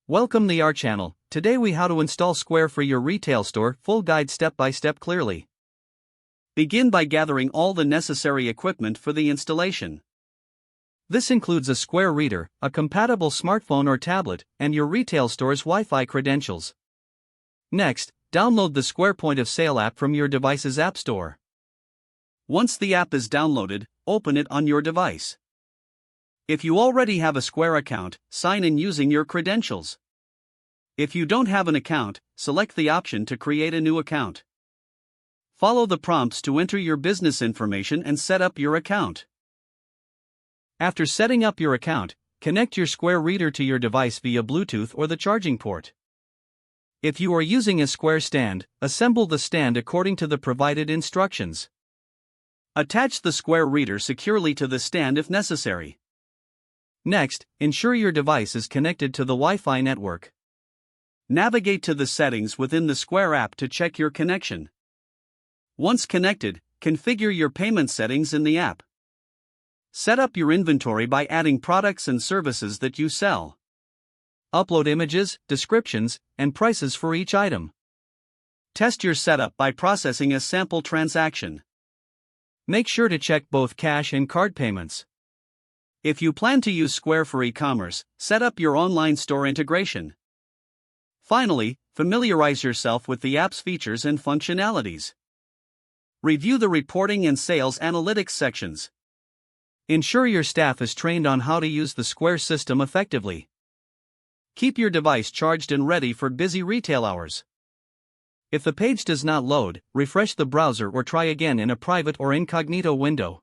Welcome to our channel. Today we how to install Square for your retail store, full guide step by step clearly. Begin by gathering all the necessary equipment for the installation. This includes a Square reader, a compatible smartphone or tablet, and your retail store's Wi-Fi credentials. Next, download the Square Point of Sale app from your device's app store. Once the app is downloaded, open it on your device. If you already have a Square account, sign in using your credentials. If you don't have an account, select the option to create a new account. Follow the prompts to enter your business information and set up your account. After setting up your account, connect your Square reader to your device via Bluetooth or the charging port. If you are using a Square stand, assemble the stand according to the provided instructions. Attach the Square reader securely to the stand if necessary. Next, ensure your device is connected to the Wi-Fi network. Navigate to the settings within the Square app to check your connection. Once connected, configure your payment settings in the app. Set up your inventory by adding products and services that you sell. Upload images, descriptions, and prices for each item. Test your setup by processing a sample transaction. Make sure to check both cash and card payments. If you plan to use Square for e-commerce, set up your online store integration. Finally, familiarize yourself with the app's features and functionalities. Review the reporting and sales analytics sections. Ensure your staff is trained on how to use the Square system effectively. Keep your device charged and ready for busy retail hours. If the page does not load, refresh the browser or try again in a private or incognito window.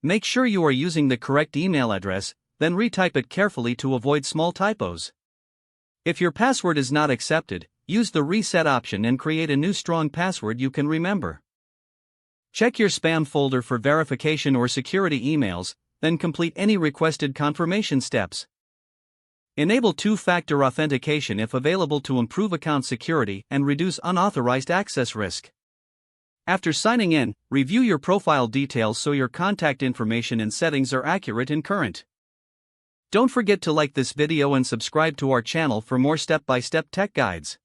Make sure you are using the correct email address, then retype it carefully to avoid small typos. If your password is not accepted, use the reset option and create a new strong password you can remember. Check your spam folder for verification or security emails, then complete any requested confirmation steps. Enable two-factor authentication if available to improve account security and reduce unauthorized access risk. After signing in, review your profile details so your contact information and settings are accurate and current. Don't forget to like this video and subscribe to our channel for more step-by-step tech guides.